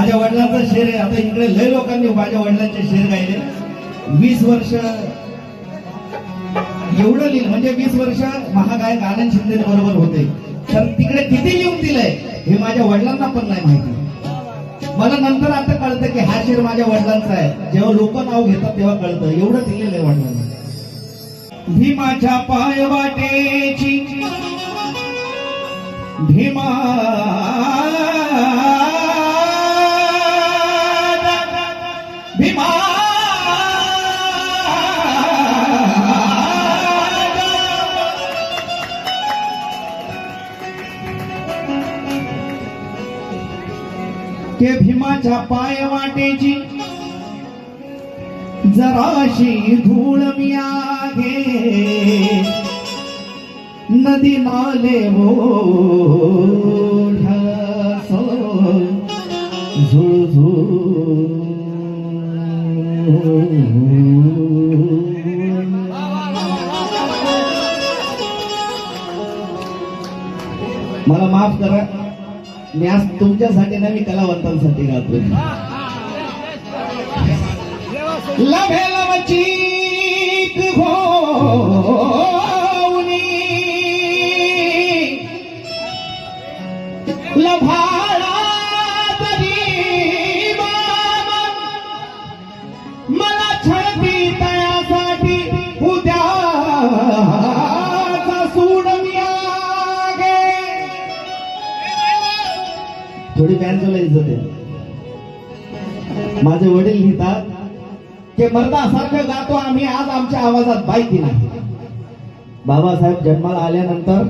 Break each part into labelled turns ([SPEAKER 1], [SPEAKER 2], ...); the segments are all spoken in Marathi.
[SPEAKER 1] माझ्या वडिलांचा शेर आहे. आता इकडे लय लोकांनी माझ्या वडिलांचे शेर गायले. 20 वर्ष एवढं लिहिलं, म्हणजे 20 वर्ष महागायक आनंद शिंदे बरोबर होते. तर तिकडे किती लिहून दिलंय हे माझ्या वडिलांना पण नाही माहिती. मला नंतर आता कळतं की हा शेर माझ्या वडिलांचा आहे. जेव्हा लोक नाव घेतात तेव्हा कळतं एवढं दिलेलं आहे वडिलांना. भीमाच्या पायवाटेची भीमा भीमा के भीमाच्या पायवाटेची जराशी धूळ मियागे नदी नाले ओढ्यास झुळझुळ. मला माफ करा, मी आज तुमच्यासाठी नाही, मी कलावंतांसाठी गातोय. लभे लवचीक होऊनी लभाळा तरी मला छळती तयासाठी उद्याचा सूड मियागे. थोडी बँजोला इज्जत आहे. माझे वडील लिहितात की मर्दासारखं गातो आम्ही आज आमच्या आवाजात बायकी नाही. बाबासाहेब जन्माला आल्यानंतर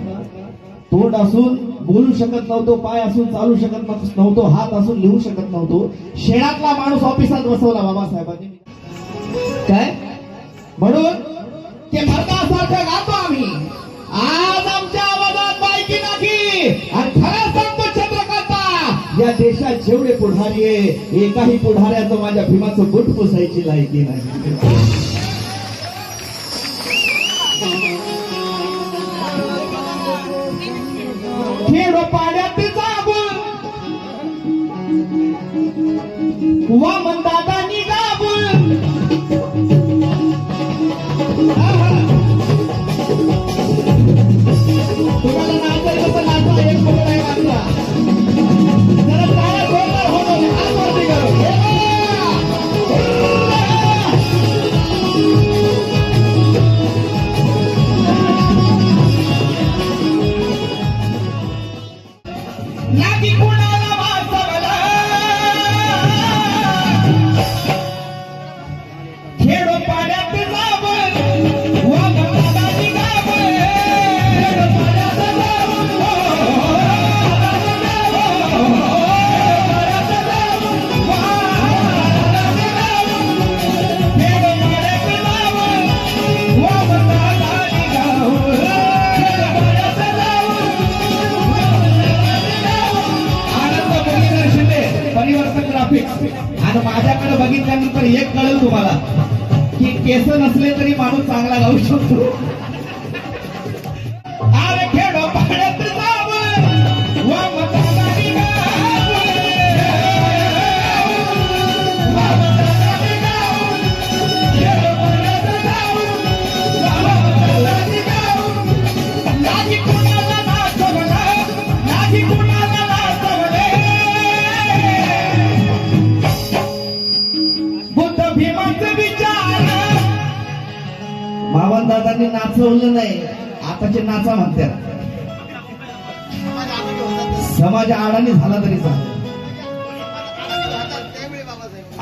[SPEAKER 1] तोंड असून बोलू शकत नव्हतो, पाय असून चालू शकत नव्हतो, हात असून लिहू शकत नव्हतो. शेणातला माणूस ऑफिसात बसवला बाबासाहेबांनी. काय म्हणून ते मर्दासारखं गातो आम्ही आज आमच्या आवाजात बायकी नाही. आणि खरं सांगतो चंद्रकांता, या देशात जेवढे पुढारी आहे एकाही पुढाऱ्याचं माझ्या भीमाचं बुट पुसायची लायकी नाही. खेड पाड्यात जाबून वामन दादानी गाबून तुम्हाला नाचायचं तर नाचा, एक पकड आहे आमचा. जरा टाळ्या जोरदार होतो, हात वरती करू. नाकी कुणाला वाचवलं खेडो पाड्यात जावं वाघाची गावं. खेडो पाड्यात जावं परिवर्तन ग्राफिक्स. आणि माझ्याकडे बघितल्यानंतर एक कळेल तुम्हाला की केस नसले तरी माणूस चांगला गाऊ शकतो. अरे खेडो पाड्यात जावं वामदादानी गावं. वामदादानी गावं. खेडो पाड्यात जावं वामदादानी गावं. नाही कुणाला नाचवलं, नाही कुणाला नाचवले. बाबा दादांनी नाचवलं नाही, आताचे नाचा म्हणतात. समाज आडाणी झाला तरी चालेल.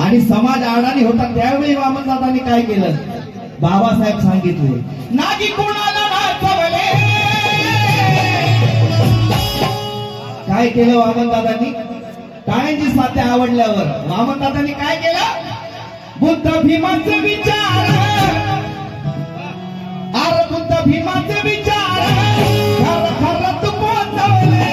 [SPEAKER 1] आणि समाज आडाणी होता त्यावेळी वामन दादांनी काय केलं? बाबासाहेब सांगितले नागी कोणाला नाचवले. काय केलं वामन दादांनी? टाळ्यांची साथी आवडल्यावर वामन दादांनी काय केलं? बुद्ध भीमाचे विचार, अरे बुद्ध भीमाचे विचार खर खर तू पोचवले.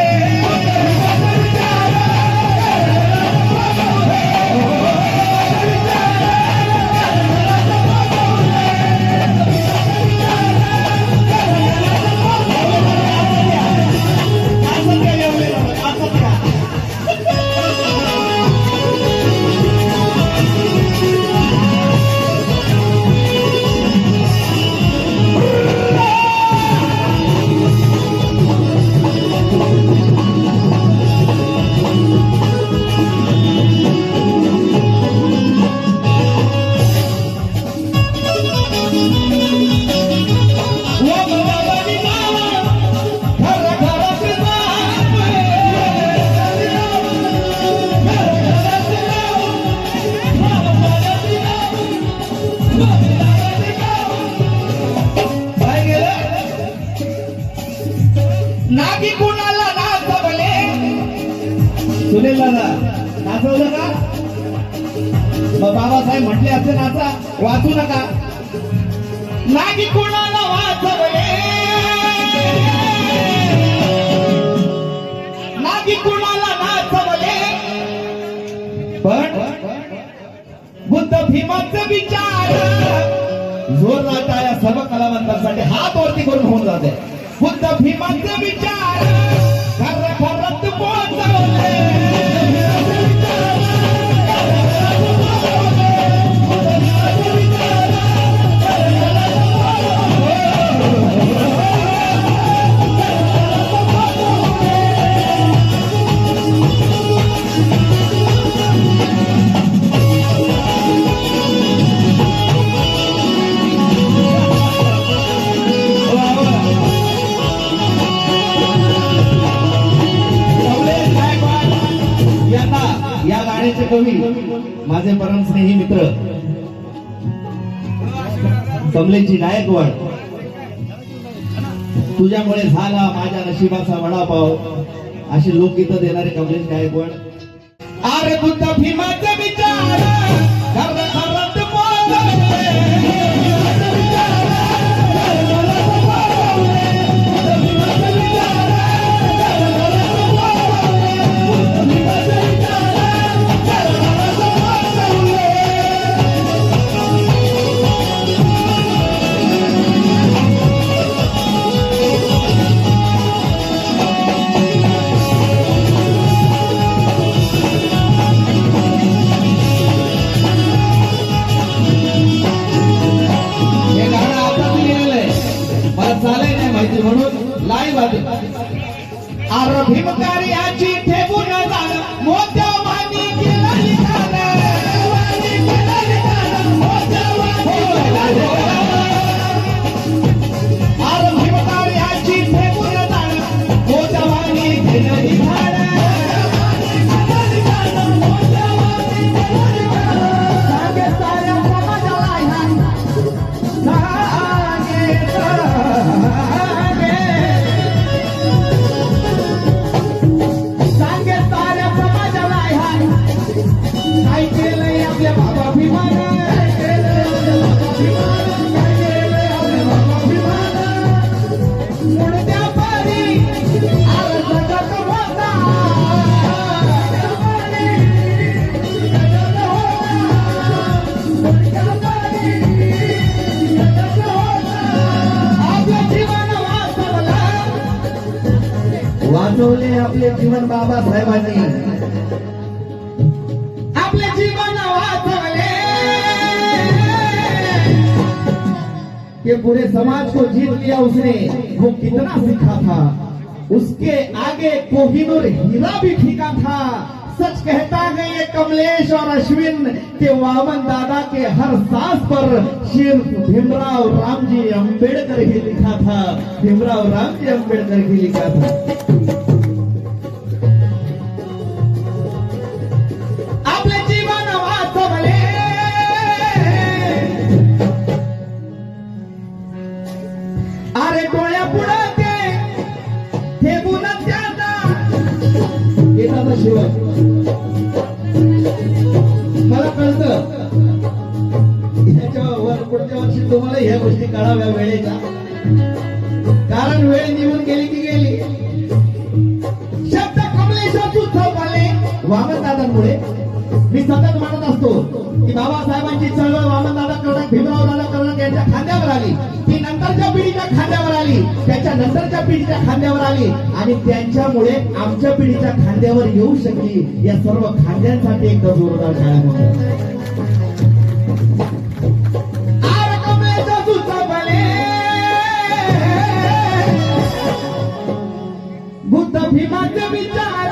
[SPEAKER 1] नाचवलं का? मग बाबासाहेब म्हटले असते नाचा, वाचू नका. नागी कुणाला वाचवले, नागी कुणाला नाचवले, पण बुद्ध भीमाचे विचार. जोरदार टाळ्या सर्व कलावंतांसाठी, हात वरती करून होऊन जाते. बुद्ध भीमाचे विचार खरं खरंच पोचवले. या गाण्याचे कवी माझे परम स्नेही मित्र कमलेशजी गायकवाड. तुझ्यामुळे झाला माझ्या नशिबाचा वडापाव, अशी लोकगीतं देणारे कमलेश गायकवाड. अरे बुद्ध भीमाचे विचार खरं खरंच बोलले. चालय नाही माहिती म्हणून लाईव्ह आली. अरे भीमकार्याची ठेवून जाण मोत्यावानी केलं लिखाण. अरे भीमकार्याची ठेवून जाण मोत्यावानी केलं लिखाण. वाचवले आपले जीवन बाबासाहेबांनी, आपले जीवन वाचवले. कि पूरे समाज को जीत लिया उसने, वो कितना सीखा था. उसके आगे कोहिनूर हीरा भी फीका था. सच कहता है ये कमलेश और अश्विन के वामन दादा के हर सांस पर सिर्फ भीमराव रामजी अंबेडकर ही लिखा था. भीमराव रामजी अंबेडकर ही लिखा था. आपले जीवन वाचवले. अरे डोळ्या पुढे ते ठेवून त्याला येतात शिवाय. मला कळतं ह्याच्यावर पुढच्या वर्षी तुम्हाला ह्या गोष्टी कळाव्या वेळेच्या, कारण वेळ निघून गेली की गेली. शब्द कमलेशातून चौकाले वामनदादांमुळे. मी सतत म्हणत असतो की बाबासाहेबांची चळवळ वामनदादा कर्णक, भीमरावदादा कर्णक यांच्या खांद्यावर आली. ती नंतरच्या पिढीच्या खांद्यावर आली, त्याच्या नंतरच्या पिढीच्या खांद्यावर आली, आणि त्यांच्यामुळे आमच्या पिढीच्या खांद्यावर येऊ शकली. या सर्व खांद्यांसाठी एकदा जोरदार टाळ्या म्हणतो. बुद्ध भीमाचे विचार,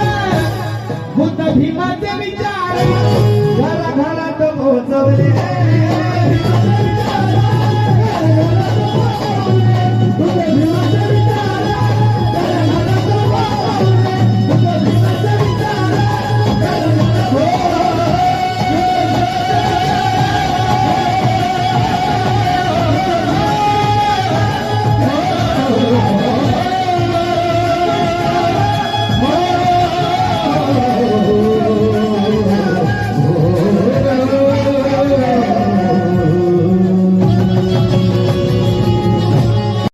[SPEAKER 1] बुद्ध भीमाचे विचार घराघरात पोहोचवले.